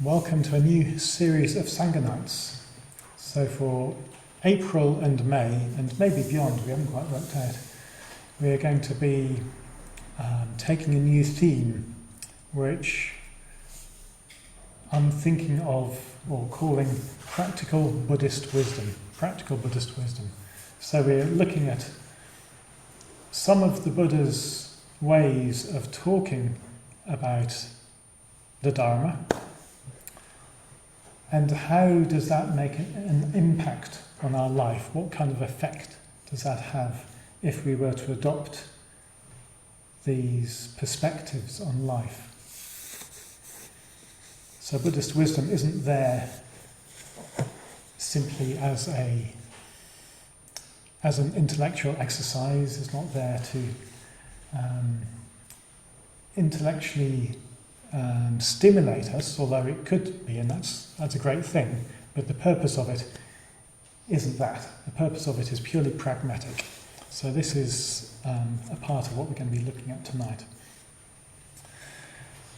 Welcome to a new series of Sangha Nights. So for April and May, and maybe beyond, we haven't quite worked out, we are going to be taking a new theme which I'm thinking of or calling practical Buddhist wisdom. Practical Buddhist wisdom. So we're looking at some of the Buddha's ways of talking about the Dharma, and how does that make an impact on our life? What kind of effect does that have if we were to adopt these perspectives on life? So Buddhist wisdom isn't there simply as an intellectual exercise. It's not there to intellectually stimulate us, although it could be, and that's a great thing, but the purpose of it isn't that. The purpose of it is purely pragmatic. So this is a part of what we're going to be looking at tonight.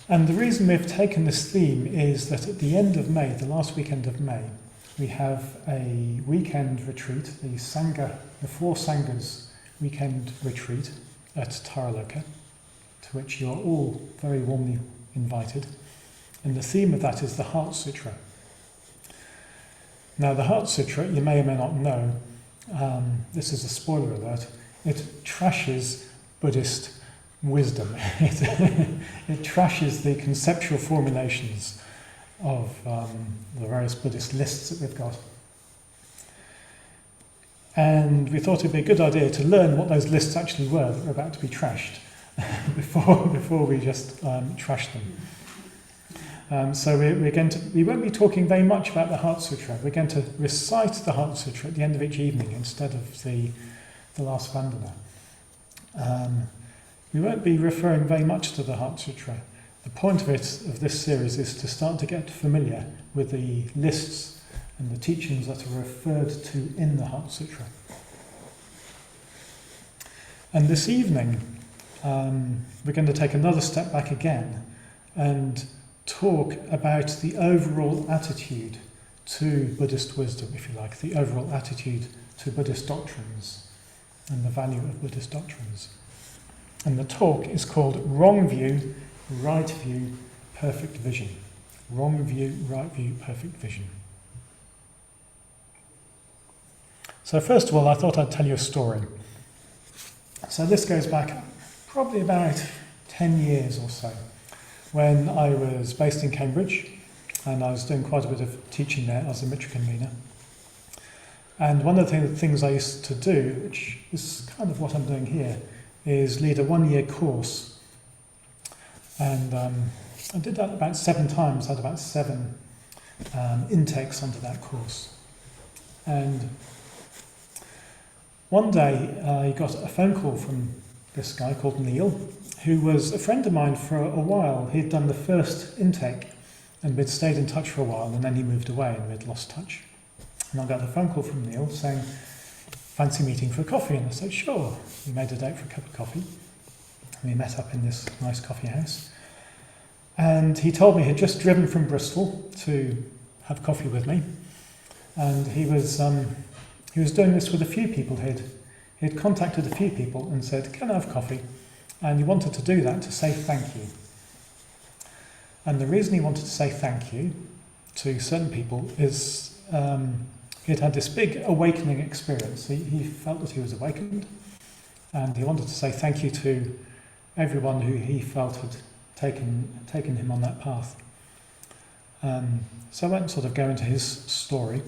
And the reason we've taken this theme is that at the end of May, the last weekend of May, we have a weekend retreat, the Four Sanghas weekend retreat at Taraloka, to which you're all very warmly invited. And the theme of that is the Heart Sutra. Now the Heart Sutra, you may or may not know, this is a spoiler alert, it trashes Buddhist wisdom. It trashes the conceptual formulations of the various Buddhist lists that we've got. And we thought it'd be a good idea to learn what those lists actually were that were about to be trashed before we just trash them. So we won't be talking very much about the Heart Sutra. We're going to recite the Heart Sutra at the end of each evening instead of the last Vandana. We won't be referring very much to the Heart Sutra. The point of this series is to start to get familiar with the lists and the teachings that are referred to in the Heart Sutra. And this evening, we're going to take another step back again and talk about the overall attitude to Buddhist wisdom, if you like, the overall attitude to Buddhist doctrines and the value of Buddhist doctrines. And the talk is called Wrong View, Right View, Perfect Vision. Wrong View, Right View, Perfect Vision. So first of all, I thought I'd tell you a story. So this goes back probably about 10 years or so, when I was based in Cambridge, and I was doing quite a bit of teaching there as a Mitra convener. And one of the things I used to do, which is kind of what I'm doing here, is lead a one-year course. And I did that about 7 times, I had about 7 intakes onto that course. And one day I got a phone call from this guy called Neil, who was a friend of mine for a while. He'd done the first intake and we'd stayed in touch for a while, and then he moved away and we'd lost touch. And I got a phone call from Neil saying, fancy meeting for a coffee? And I said, sure. We made a date for a cup of coffee. And we met up in this nice coffee house. And he told me he'd just driven from Bristol to have coffee with me. And he was doing this with a few people. He'd contacted a few people and said, can I have coffee? And he wanted to do that to say thank you. And the reason he wanted to say thank you to certain people is he'd had this big awakening experience. He felt that he was awakened, and he wanted to say thank you to everyone who he felt had taken him on that path. So I won't sort of go into his story,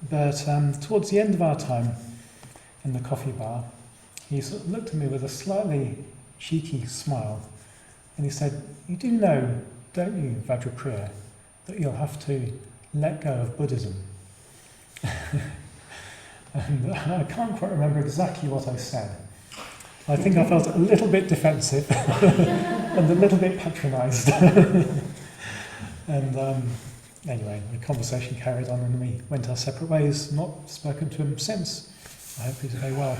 but towards the end of our time in the coffee bar, he sort of looked at me with a slightly cheeky smile, and he said, you do know, don't you, Vajrapriya, that you'll have to let go of Buddhism? And I can't quite remember exactly what I said. I think I felt a little bit defensive and a little bit patronised. And anyway, the conversation carried on and we went our separate ways. Not spoken to him since. I hope he's very well.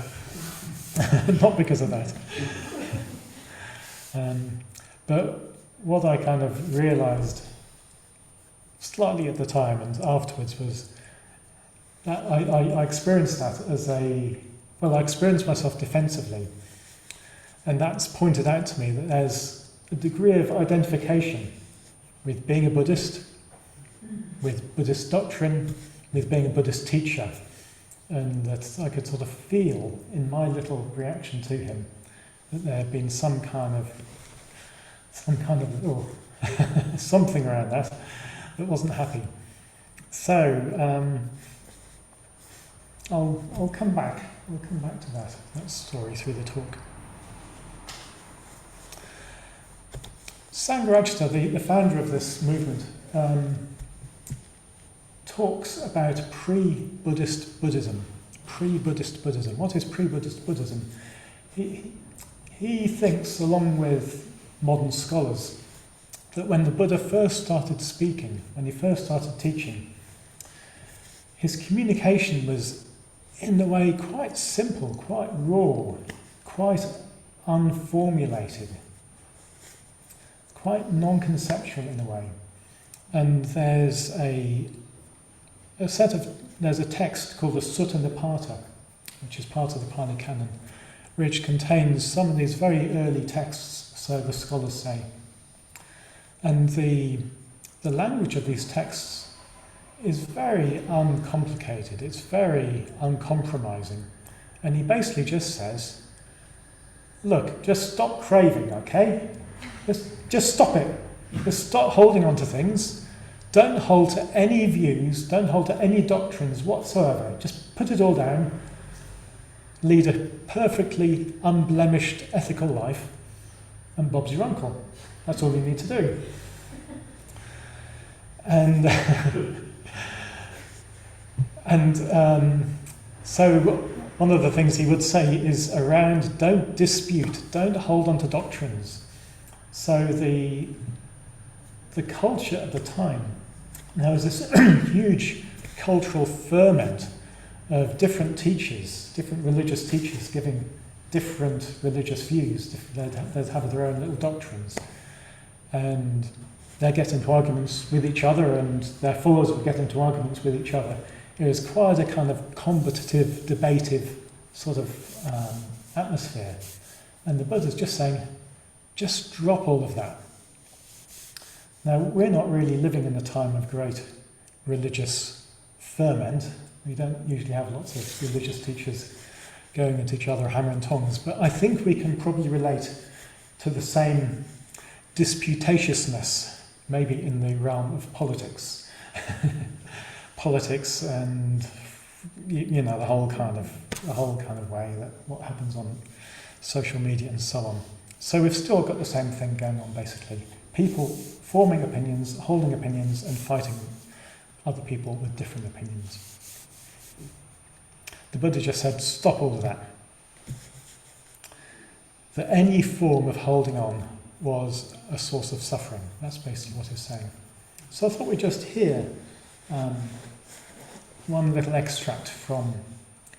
Not because of that. But what I kind of realised slightly at the time and afterwards was that I experienced that as I experienced myself defensively. And that's pointed out to me that there's a degree of identification with being a Buddhist, with Buddhist doctrine, with being a Buddhist teacher. And that I could sort of feel in my little reaction to him that there had been some kind of something around that wasn't happy. So I'll come back. We'll come back to that story through the talk. Sangharajta, the founder of this movement, talks about pre-Buddhist Buddhism. Pre-Buddhist Buddhism. What is pre-Buddhist Buddhism? He thinks, along with modern scholars, that when the Buddha first started speaking, when he first started teaching, his communication was, in a way, quite simple, quite raw, quite unformulated, quite non-conceptual in a way. And there's a text called the Sutta Departure, which is part of the Pali Canon, which contains some of these very early texts, so the scholars say. And the language of these texts is very uncomplicated, it's very uncompromising. And he basically just says, look, just stop craving, okay? Just stop it. Just stop holding on to things. Don't hold to any views, don't hold to any doctrines whatsoever. Just put it all down. Lead a perfectly unblemished ethical life, and Bob's your uncle. That's all you need to do. So one of the things he would say is around don't dispute, don't hold on to doctrines. So the culture at the time, there was this huge cultural ferment of different teachers, different religious teachers giving different religious views. They'd have their own little doctrines. And they'd get into arguments with each other, and their followers would get into arguments with each other. It was quite a kind of combative, debative sort of atmosphere. And the Buddha's just saying, just drop all of that. Now, we're not really living in a time of great religious ferment. We don't usually have lots of religious teachers going at each other hammer and tongs, but I think we can probably relate to the same disputatiousness, maybe in the realm of politics. Politics and the whole kind of way that what happens on social media and so on. So we've still got the same thing going on, basically. People forming opinions, holding opinions, and fighting other people with different opinions. The Buddha just said, stop all of that. That any form of holding on was a source of suffering. That's basically what he's saying. So I thought we'd just hear one little extract from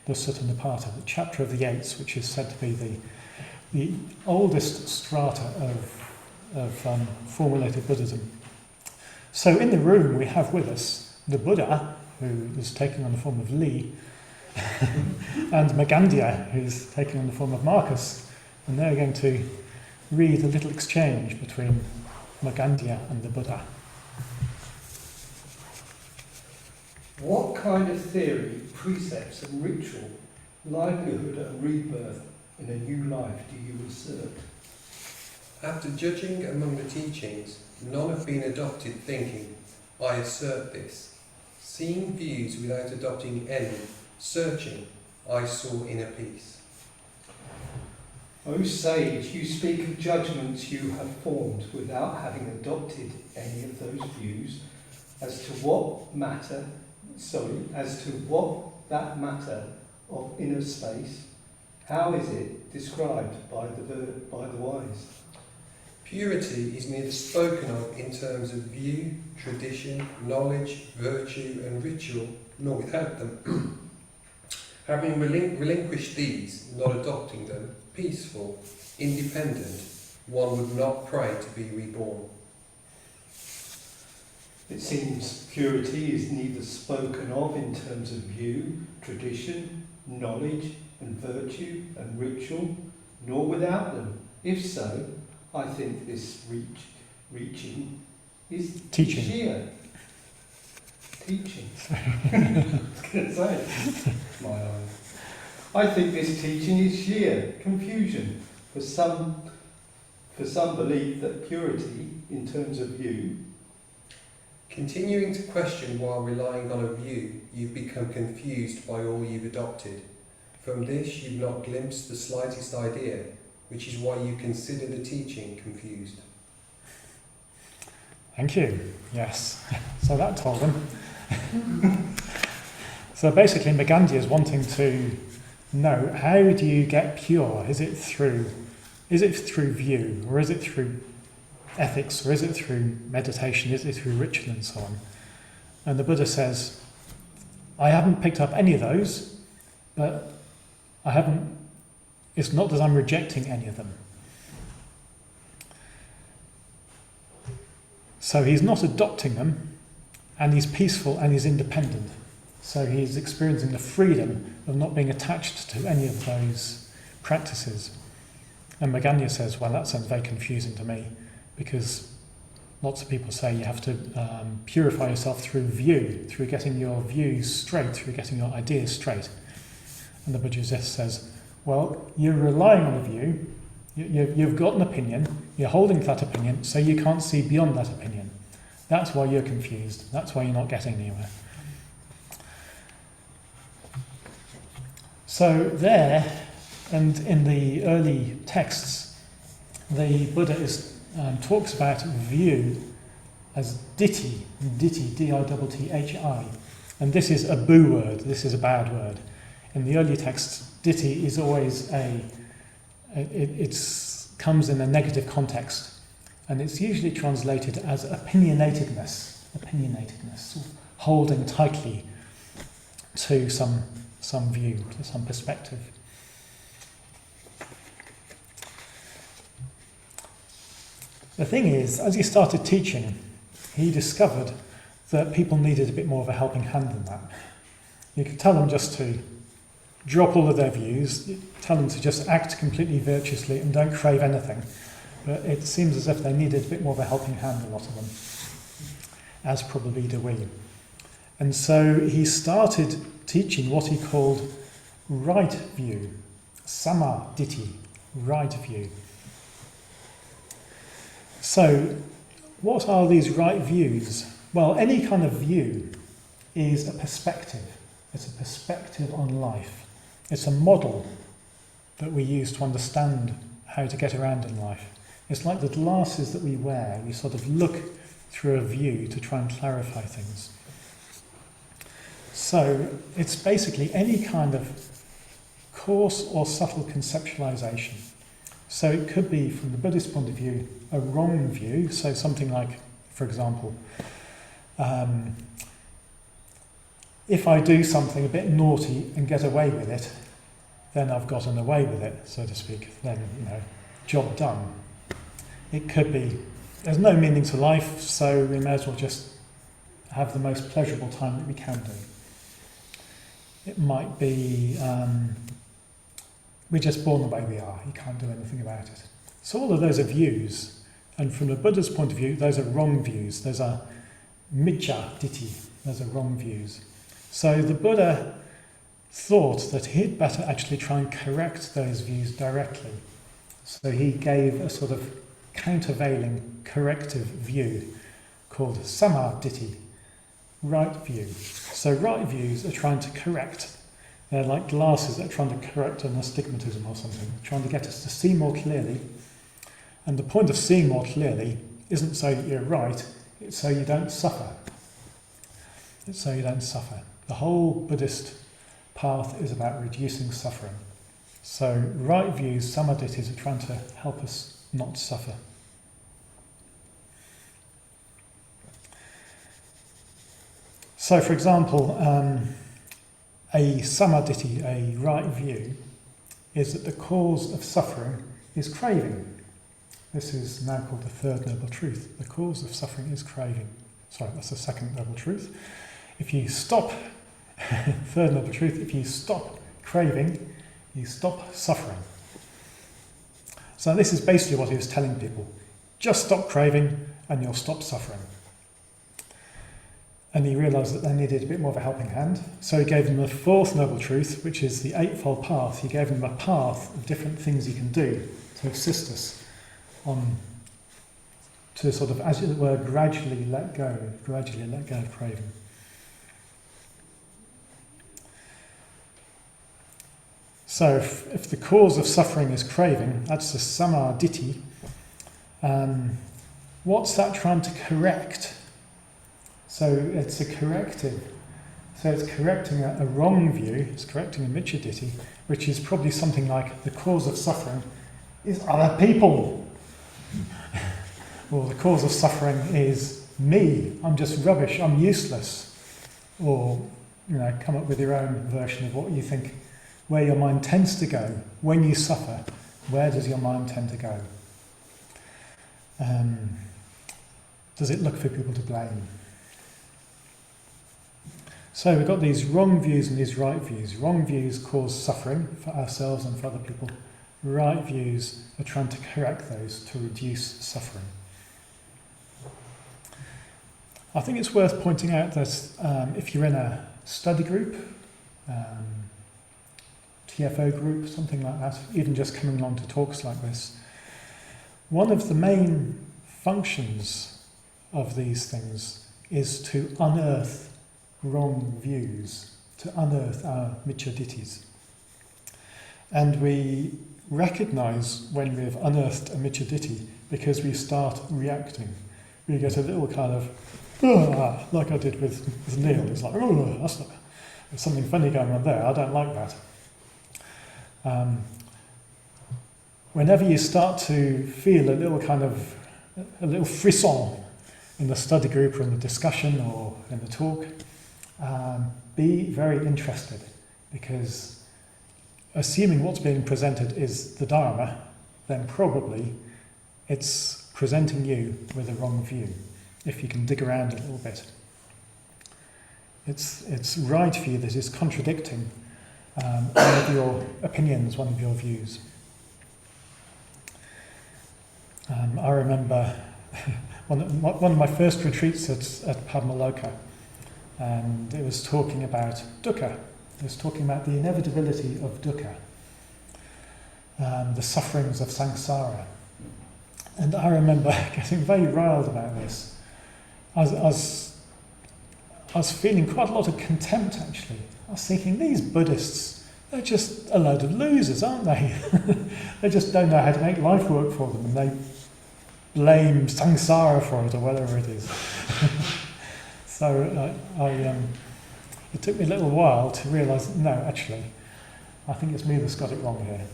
the Sutta Departure, the chapter of the Eights, which is said to be the oldest strata of formulated Buddhism. So in the room we have with us the Buddha, who is taking on the form of Li, and Magandhya, who's taking on the form of Marcus, and they're going to read a little exchange between Magandhya and the Buddha. What kind of theory, precepts and ritual, livelihood and rebirth in a new life do you assert? After judging among the teachings, none have been adopted thinking, I assert this. Seeing views without adopting any, searching, I saw inner peace. O sage, you speak of judgments you have formed without having adopted any of those views as to what that matter of inner space, how is it described by the wise? Purity is neither spoken of in terms of view, tradition, knowledge, virtue and ritual, nor without them. Having relinquished these, not adopting them, peaceful, independent, one would not pray to be reborn. It seems purity is neither spoken of in terms of view, tradition, knowledge and virtue and ritual, nor without them. If so, I think this reaching is Teaching. sheer. Teaching. I was going to say it. My eyes. I think this teaching is sheer confusion. For some believe that purity, in terms of view, Continuing to question while relying on a view, you've become confused by all you've adopted. From this, you've not glimpsed the slightest idea, which is why you consider the teaching confused. Thank you. Yes. So that told him. So basically, Megandhi is wanting to know, how do you get pure? Is it through view, or is it through ethics, or is it through meditation? Is it through ritual and so on? And the Buddha says, I haven't picked up any of those, but it's not that I'm rejecting any of them. So he's not adopting them, and he's peaceful and he's independent. So he's experiencing the freedom of not being attached to any of those practices. And Megandhi says, well, that sounds very confusing to me, because lots of people say you have to purify yourself through view, through getting your views straight, through getting your ideas straight. And the Buddha just says, well, you're relying on a view, you've got an opinion, you're holding to that opinion, so you can't see beyond that opinion. That's why you're confused, that's why you're not getting anywhere. So there, and in the early texts, the Buddha talks about view as ditthi, D-I-T-T-H-I. And this is a boo word, this is a bad word. In the early texts, ditthi is always it comes in a negative context, and it's usually translated as opinionatedness, holding tightly to some view, to some perspective. The thing is, as he started teaching, he discovered that people needed a bit more of a helping hand than that. You could tell them just to drop all of their views, tell them to just act completely virtuously and don't crave anything. But it seems as if they needed a bit more of a helping hand, a lot of them, as probably do we. And so he started teaching what he called right view, samaditthi, right view. So, what are these right views? Well, any kind of view is a perspective. It's a perspective on life. It's a model that we use to understand how to get around in life. It's like the glasses that we wear. We sort of look through a view to try and clarify things. So, it's basically any kind of coarse or subtle conceptualization. So it could be, from the Buddhist point of view, a wrong view. So something like, for example, if I do something a bit naughty and get away with it, then I've gotten away with it, so to speak. Then, job done. It could be, there's no meaning to life, so we may as well just have the most pleasurable time that we can do. It might be, we're just born the way we are, you can't do anything about it. So all of those are views, and from the Buddha's point of view, those are wrong views. Those are miccha ditthi, those are wrong views. So the Buddha thought that he'd better actually try and correct those views directly. So he gave a sort of countervailing corrective view called samaditthi, right view. So right views are trying to correct. They're like glasses that are trying to correct an astigmatism or something, trying to get us to see more clearly. And the point of seeing more clearly isn't so that you're right, it's so you don't suffer. It's so you don't suffer. The whole Buddhist path is about reducing suffering. So right views, samaditthis, are trying to help us not suffer. So for example, a samaditthi, a right view, is that the cause of suffering is craving. This is now called the third noble truth. The cause of suffering is craving. Sorry, that's the second noble truth. If you stop, third noble truth, if you stop craving, you stop suffering. So this is basically what he was telling people. Just stop craving and you'll stop suffering. And he realised that they needed a bit more of a helping hand. So he gave them the fourth noble truth, which is the Eightfold Path. He gave them a path of different things you can do to assist us to sort of, as it were, gradually let go of craving. So if the cause of suffering is craving, that's the samma ditthi. What's that trying to correct? So it's a corrective. So it's correcting a wrong view, it's correcting a miccha ditthi, which is probably something like the cause of suffering is other people. Or the cause of suffering is me, I'm just rubbish, I'm useless. Or, come up with your own version of what you think, where your mind tends to go. When you suffer, where does your mind tend to go? Does it look for people to blame? So we've got these wrong views and these right views. Wrong views cause suffering for ourselves and for other people. Right views are trying to correct those to reduce suffering. I think it's worth pointing out that if you're in a study group, TFO group, something like that, even just coming along to talks like this, one of the main functions of these things is to unearth wrong views, to unearth our miccha ditthis. And we recognise when we've unearthed a miccha ditthi because we start reacting. We get a little kind of, like I did with Neil. It's like, there's something funny going on there, I don't like that. Whenever you start to feel a little frisson in the study group or in the discussion or in the talk, be very interested, because assuming what's being presented is the Dharma, then probably it's presenting you with a wrong view, if you can dig around a little bit. It's right view that is contradicting one of your opinions, one of your views. I remember one of my first retreats at Padmaloka, and it was talking about dukkha. It was talking about the inevitability of dukkha, the sufferings of samsara. And I remember getting very riled about this. I was feeling quite a lot of contempt, actually. I was thinking, these Buddhists, they're just a load of losers, aren't they? They just don't know how to make life work for them, and they blame samsara for it, or whatever it is. So it took me a little while to realise, no, actually, I think it's me that's got it wrong here.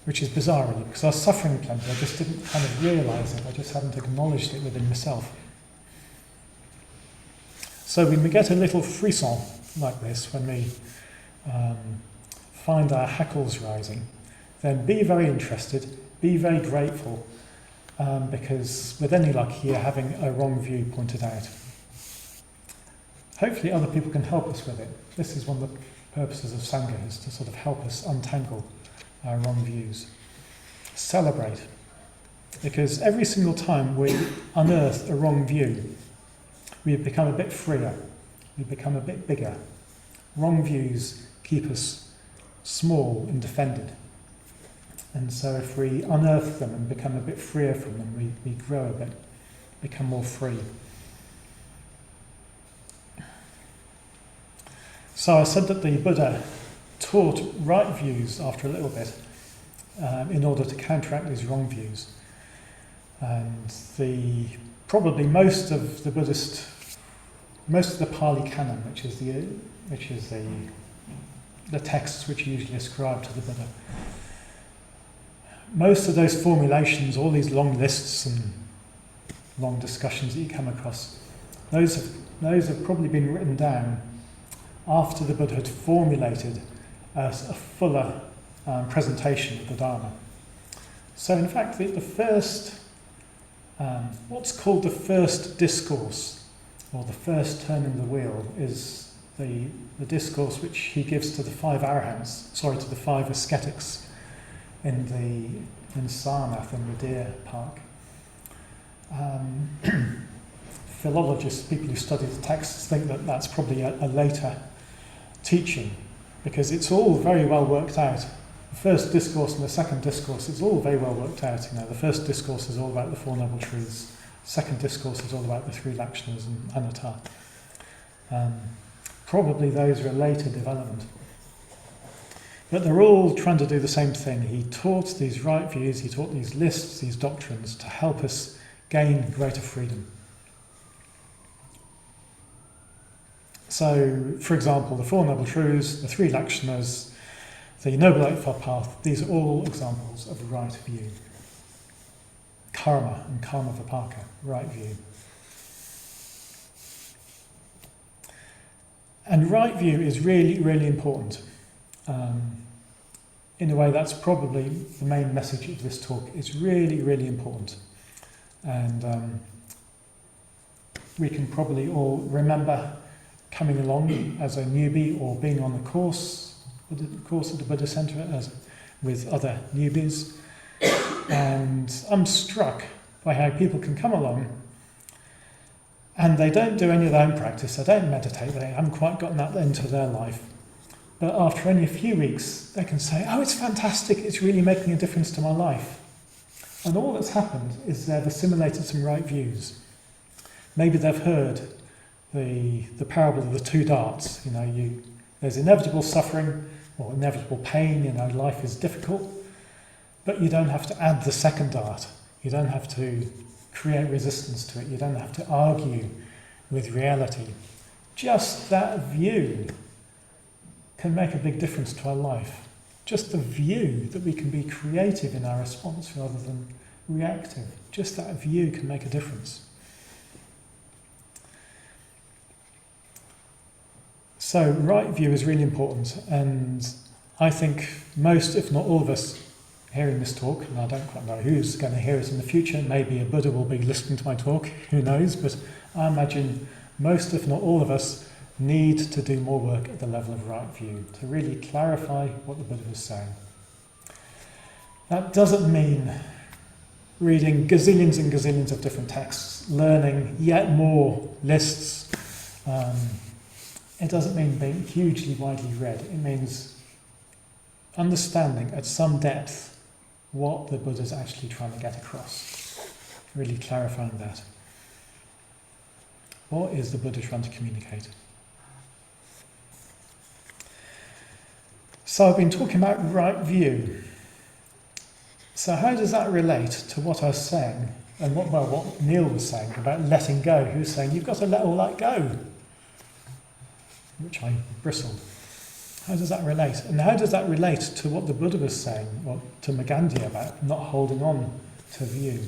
Which is bizarre, really, because I was suffering plenty, I just didn't kind of realise it, I just hadn't acknowledged it within myself. So when we get a little frisson like this, when we find our hackles rising, then be very interested, be very grateful, because with any luck you're having a wrong view pointed out. Hopefully other people can help us with it. This is one of the purposes of Sangha, is to sort of help us untangle our wrong views. Celebrate. Because every single time we unearth a wrong view, we become a bit freer, we become a bit bigger. Wrong views keep us small and defended. And so if we unearth them and become a bit freer from them, we grow a bit, become more free. So I said that the Buddha taught right views after a little bit in order to counteract these wrong views. And probably most of the Pali Canon, which is the texts which are usually ascribed to the Buddha, most of those formulations, all these long lists and long discussions that you come across, those have probably been written down after the Buddha had formulated a fuller presentation of the Dharma. So in fact, the first What's called the first discourse, or the first turn in the wheel, is the discourse which he gives to the five ascetics in Sarnath, in the Deer Park. Philologists, people who study the texts, think that that's probably a later teaching, because it's all very well worked out. The first discourse and the second discourse is all very well worked out. The first discourse is all about the Four Noble Truths. The second discourse is all about the three lakshanas and anatta. Probably those are a later development. But they're all trying to do the same thing. He taught these right views, he taught these lists, these doctrines to help us gain greater freedom. So, for example, the Four Noble Truths, the three lakshanas, the Noble Eightfold Path, these are all examples of right view. Karma and karma vipaka, right view. And right view is really, really important. In a way, that's probably the main message of this talk. It's really, really important. And we can probably all remember coming along as a newbie or being on the course at the Buddha Center with other newbies. And I'm struck by how people can come along and they don't do any of their own practice, they don't meditate, they haven't quite gotten that into their life. But after only a few weeks, they can say, oh, it's fantastic, it's really making a difference to my life. And all that's happened is they've assimilated some right views. Maybe they've heard the parable of the two darts. There's inevitable suffering or inevitable pain, life is difficult, but you don't have to add the second dart. You don't have to create resistance to it. You don't have to argue with reality. Just that view can make a big difference to our life. Just the view that we can be creative in our response rather than reactive. Just that view can make a difference. So right view is really important, and I think most, if not all of us hearing this talk, and I don't quite know who's going to hear it in the future, maybe a Buddha will be listening to my talk, who knows, but I imagine most, if not all of us, need to do more work at the level of right view, to really clarify what the Buddha was saying. That doesn't mean reading gazillions and gazillions of different texts, learning yet more lists. It doesn't mean being hugely widely read. It means understanding at some depth what the Buddha's actually trying to get across. Really clarifying that. What is the Buddha trying to communicate? So I've been talking about right view. So how does that relate to what I was saying and what Neil was saying about letting go? He was saying you've got to let all that go, which I bristled. How does that relate? And how does that relate to what the Buddha was saying, or to Magandhi about not holding on to view?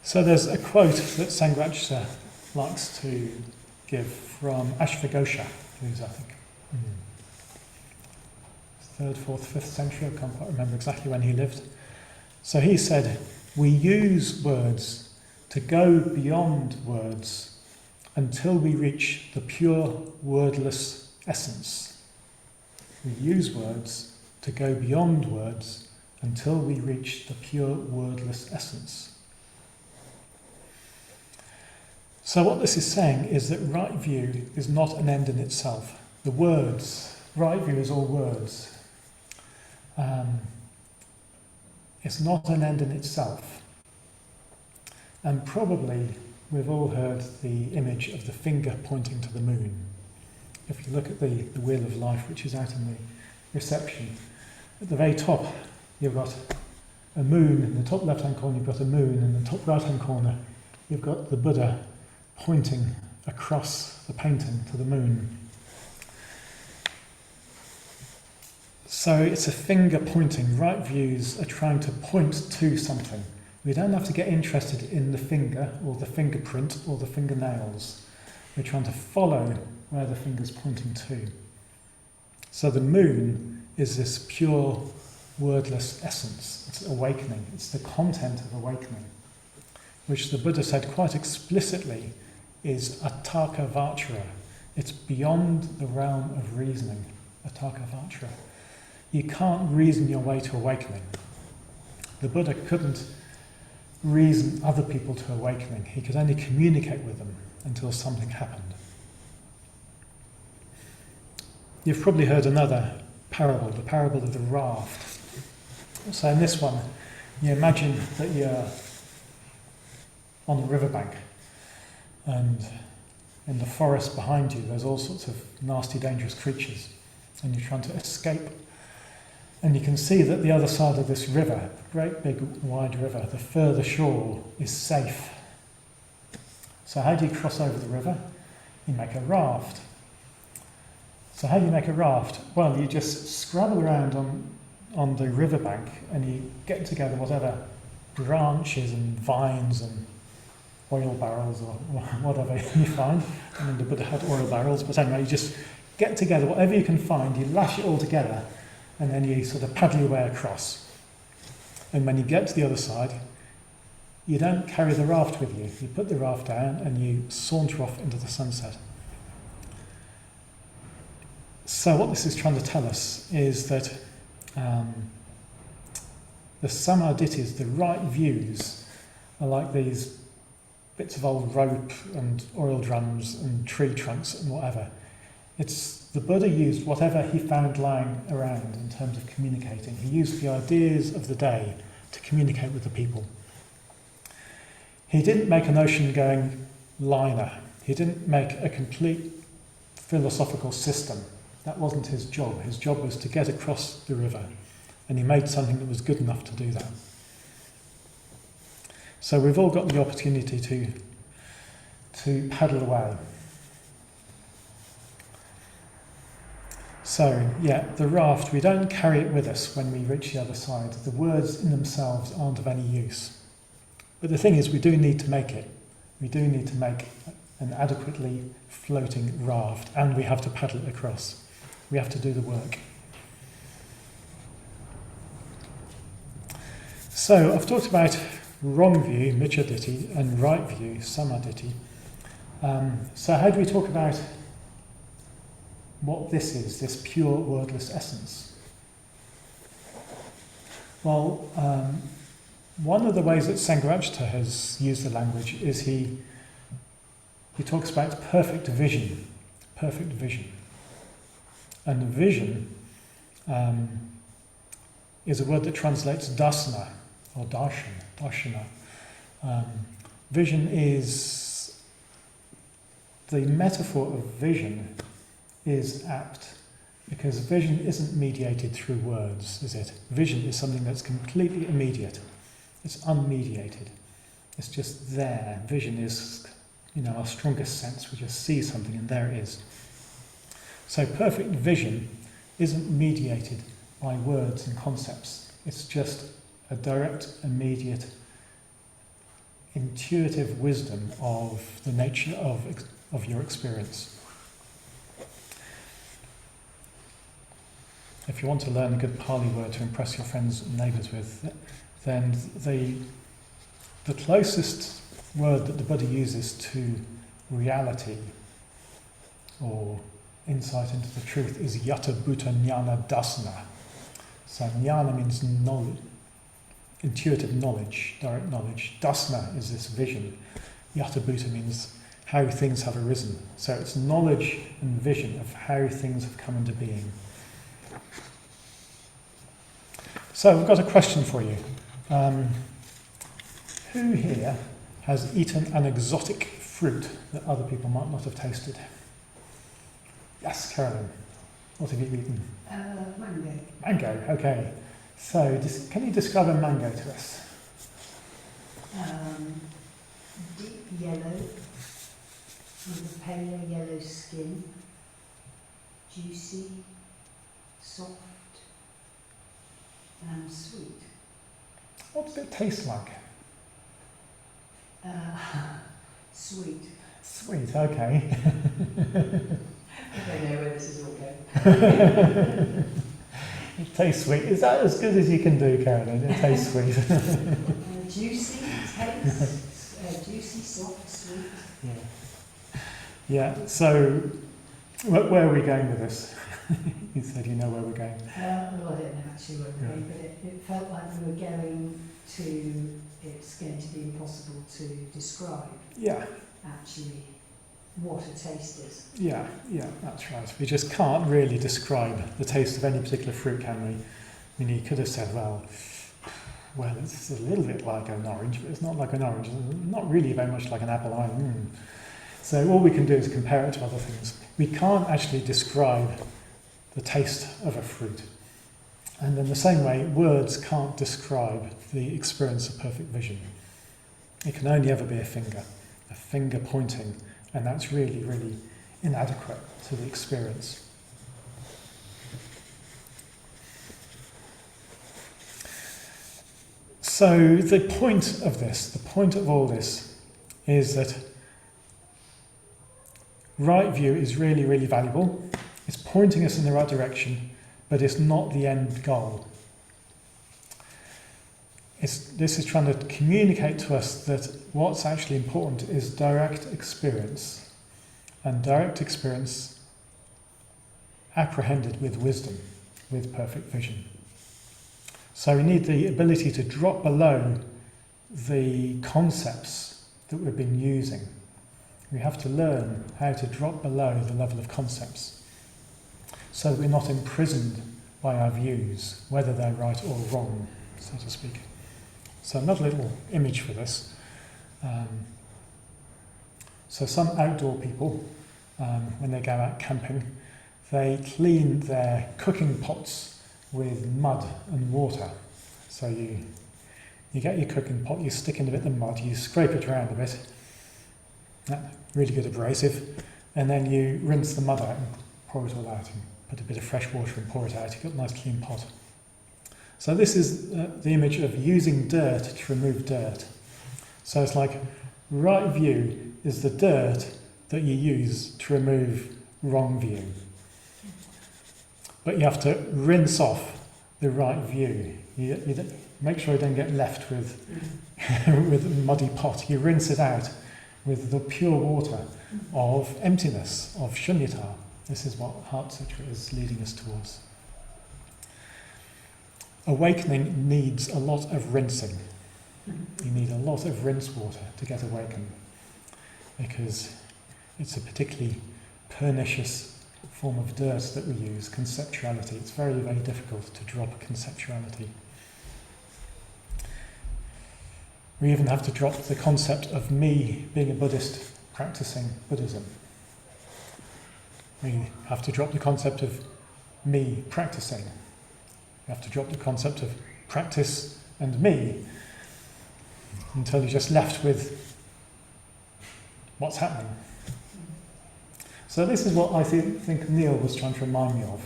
So there's a quote that Sangharakshita likes to give from Ashvaghosha, who's I think 3rd, 4th, 5th century, I can't quite remember exactly when he lived. So he said, we use words to go beyond words until we reach the pure wordless essence. We use words to go beyond words until we reach the pure wordless essence. So what this is saying is that right view is not an end in itself. The words, right view is all words. It's not an end in itself. And probably we've all heard the image of the finger pointing to the moon. If you look at the Wheel of Life, which is out in the reception, at the very top you've got a moon. In the top left-hand corner you've got a moon. In the top right-hand corner you've got the Buddha pointing across the painting to the moon. So it's a finger pointing. Right views are trying to point to something. We don't have to get interested in the finger or the fingerprint or the fingernails. We're trying to follow where the finger's pointing to. So the moon is this pure wordless essence. It's awakening. It's the content of awakening, which the Buddha said quite explicitly is ataka vajra. It's beyond the realm of reasoning, ataka vajra. You can't reason your way to awakening. The Buddha couldn't reason other people to awakening. He could only communicate with them until something happened. You've probably heard another parable, the parable of the raft. So in this one, you imagine that you're on the riverbank, and in the forest behind you there's all sorts of nasty, dangerous creatures, and you're trying to escape. And you can see that the other side of this river, great big wide river, the further shore is safe. So how do you cross over the river? You make a raft. So how do you make a raft? Well, you just scrabble around on the riverbank and you get together whatever branches and vines and oil barrels or whatever you find. I mean, the Buddha had oil barrels, but anyway, you just get together whatever you can find, you lash it all together, and then you sort of paddle your way across. And when you get to the other side, you don't carry the raft with you. You put the raft down and you saunter off into the sunset. So what this is trying to tell us is that the samadhittis, the right views, are like these bits of old rope and oil drums and tree trunks and whatever. It's the Buddha used whatever he found lying around in terms of communicating. He used the ideas of the day to communicate with the people. He didn't make an ocean-going liner. He didn't make a complete philosophical system. That wasn't his job. His job was to get across the river, and he made something that was good enough to do that. So we've all got the opportunity to paddle away. So, yeah, the raft, we don't carry it with us when we reach the other side. The words in themselves aren't of any use. But the thing is, we do need to make it. We do need to make an adequately floating raft, and we have to paddle it across. We have to do the work. So, I've talked about wrong view, micchaditti, and right view, samadhitti. So how do we talk about what this is, this pure wordless essence? Well, one of the ways that Sangharakshita has used the language is he talks about perfect vision. Perfect vision. And vision is a word that translates dasana or darshana. Vision is, the metaphor of vision is apt because vision isn't mediated through words, is it? Vision is something that's completely immediate. It's unmediated. It's just there. Vision is, our strongest sense. We just see something and there it is. So perfect vision isn't mediated by words and concepts. It's just a direct, immediate, intuitive wisdom of the nature of your experience. If you want to learn a good Pali word to impress your friends and neighbours with, then the closest word that the Buddha uses to reality or insight into the truth is yata bhuta jnana dasana. So jnana means knowledge, intuitive knowledge, direct knowledge. Dasana is this vision. Yata bhuta means how things have arisen. So it's knowledge and vision of how things have come into being. So I've got a question for you. Who here has eaten an exotic fruit that other people might not have tasted? Yes, Carolyn. What have you eaten? Mango. Mango, okay. So can you describe a mango to us? Deep yellow, with a pale yellow skin, juicy, soft, and sweet. What does it taste like? Sweet. Sweet, okay. I don't know where this is all going. It tastes sweet. Is that as good as you can do, Carolyn? It tastes sweet. Juicy taste, juicy, soft, sweet. Yeah. Yeah. So, where are we going with this? You said you know where we're going. Well, I don't know actually where we're going, but it felt like we were going to. It's going to be impossible to describe. Yeah. Actually, what a taste is. Yeah, that's right. We just can't really describe the taste of any particular fruit, can we? I mean, you could have said, well, it's a little bit like an orange, but it's not like an orange. It's not really very much like an apple either. So all we can do is compare it to other things. We can't actually describe the taste of a fruit. And in the same way, words can't describe the experience of perfect vision. It can only ever be a finger pointing, and that's really, really inadequate to the experience. So the point of all this, is that right view is really, really valuable. It's pointing us in the right direction, but it's not the end goal. This is trying to communicate to us that what's actually important is direct experience, and direct experience apprehended with wisdom, with perfect vision. So we need the ability to drop below the concepts that we've been using. We have to learn how to drop below the level of concepts so that we're not imprisoned by our views, whether they're right or wrong, so to speak. So another little image for this. So some outdoor people, when they go out camping, they clean their cooking pots with mud and water. So you get your cooking pot, you stick in a bit of mud, you scrape it around a bit, really good abrasive, and then you rinse the mud out and pour it all out, and put a bit of fresh water and pour it out. You've got a nice clean pot. So this is the image of using dirt to remove dirt. So it's like right view is the dirt that you use to remove wrong view. But you have to rinse off the right view. You make sure you don't get left with with a muddy pot. You rinse it out with the pure water of emptiness, of shunyata. This is what Heart Sutra is leading us towards. Awakening needs a lot of rinsing. You need a lot of rinse water to get awakened, because it's a particularly pernicious form of dirt that we use, conceptuality. It's very, very difficult to drop conceptuality. We even have to drop the concept of me being a Buddhist practicing Buddhism. We have to drop the concept of me practicing. We have to drop the concept of practice and me until you're just left with what's happening. So this is what I think Neil was trying to remind me of.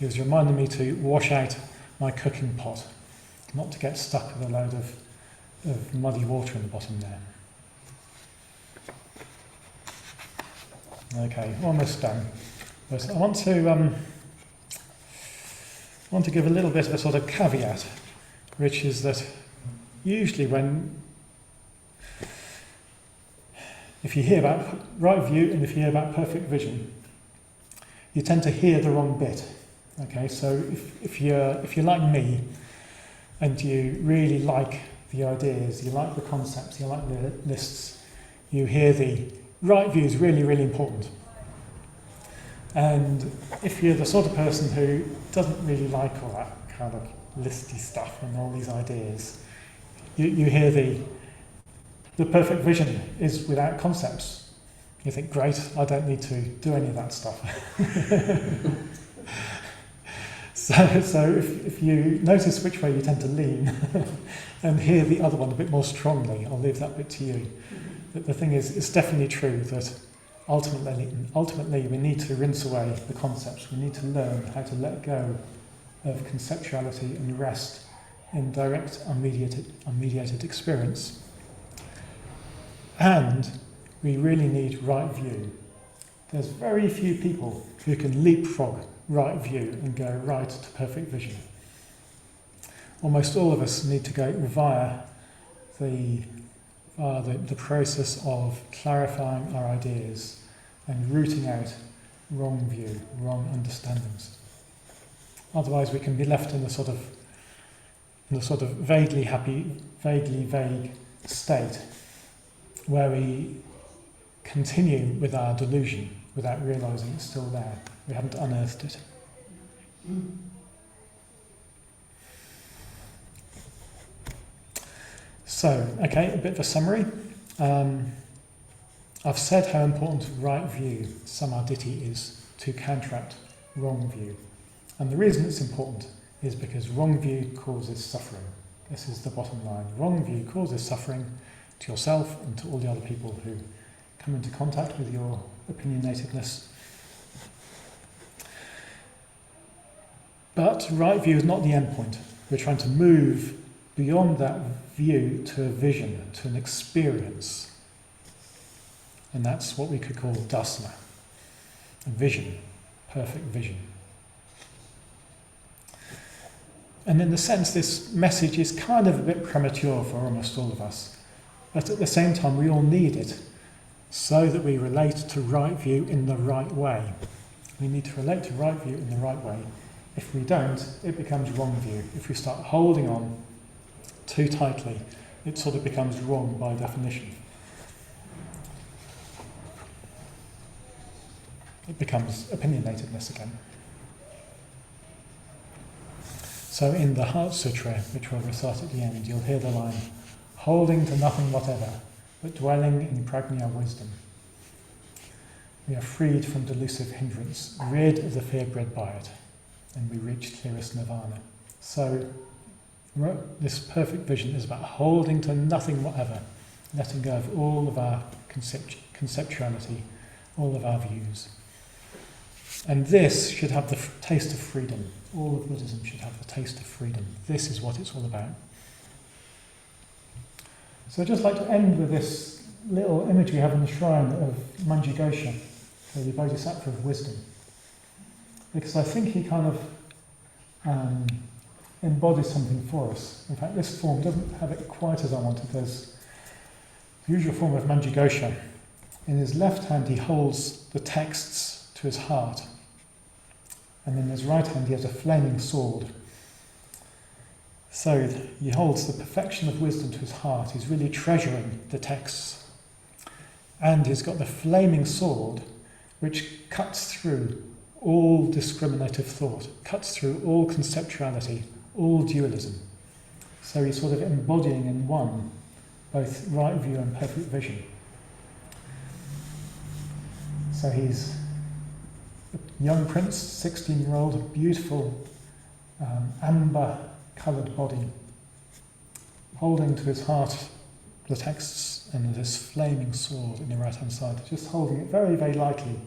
He was reminding me to wash out my cooking pot, not to get stuck with a load of muddy water in the bottom there. Okay, almost done. But I want to give a little bit of a sort of caveat, which is that usually if you hear about right view and if you hear about perfect vision, you tend to hear the wrong bit. Okay, so if you're like me and you really like the ideas, you like the concepts, you like the lists, you hear the right view is really, really important. And if you're the sort of person who doesn't really like all that kind of listy stuff and all these ideas, you hear the perfect vision is without concepts. You think, great, I don't need to do any of that stuff. So if you notice which way you tend to lean and hear the other one a bit more strongly, I'll leave that bit to you. But the thing is, it's definitely true that ultimately we need to rinse away the concepts. We need to learn how to let go of conceptuality and rest in direct, unmediated experience. And we really need right view. There's very few people who can leapfrog right view and go right to perfect vision. Almost all of us need to go via the process of clarifying our ideas and rooting out wrong view, wrong understandings. Otherwise we can be left in a sort of vaguely happy, vaguely vague state where we continue with our delusion without realising it's still there. We haven't unearthed it. So, okay, a bit of a summary. I've said how important right view, samadhi, is to counteract wrong view. And the reason it's important is because wrong view causes suffering. This is the bottom line. Wrong view causes suffering to yourself and to all the other people who come into contact with your opinionatedness. But right view is not the end point. We're trying to move beyond that view to a vision, to an experience. And that's what we could call dasana, a vision, perfect vision. And in the sense, this message is kind of a bit premature for almost all of us. But at the same time, we all need it so that we relate to right view in the right way. We need to relate to right view in the right way. If we don't, it becomes wrong view. If we start holding on too tightly, it sort of becomes wrong by definition. It becomes opinionatedness again. So in the Heart Sutra, which we'll recite at the end, you'll hear the line, holding to nothing whatever, but dwelling in prajna wisdom. We are freed from delusive hindrance, rid of the fear bred by it, and we reach clearest nirvana. So this perfect vision is about holding to nothing whatever, letting go of all of our conceptuality, all of our views. And this should have the taste of freedom. All of Buddhism should have the taste of freedom. This is what it's all about. So I'd just like to end with this little image we have in the shrine of Manjughosha, the Bodhisattva of wisdom. Because I think he kind of embodies something for us. In fact, this form doesn't have it quite as I wanted. There's the usual form of Manjughosha. In his left hand he holds the texts to his heart. And in his right hand he has a flaming sword. So he holds the perfection of wisdom to his heart. He's really treasuring the texts. And he's got the flaming sword which cuts through all discriminative thought, cuts through all conceptuality, all dualism. So he's sort of embodying in one both right view and perfect vision. So he's a young prince, 16-year-old, beautiful, amber-coloured body, holding to his heart the texts and this flaming sword in the right-hand side, just holding it very, very lightly,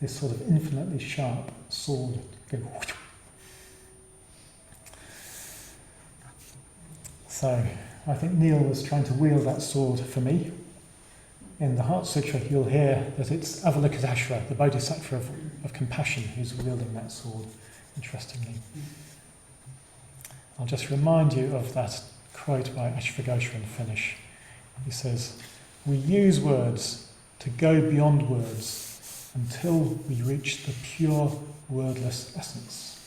this sort of infinitely sharp sword. So I think Neil was trying to wield that sword for me. In the Heart Sutra you'll hear that it's Avalokiteshvara, the Bodhisattva of compassion, who's wielding that sword, interestingly. I'll just remind you of that quote by Ashvagosha and finish. He says, "We use words to go beyond words until we reach the pure wordless essence."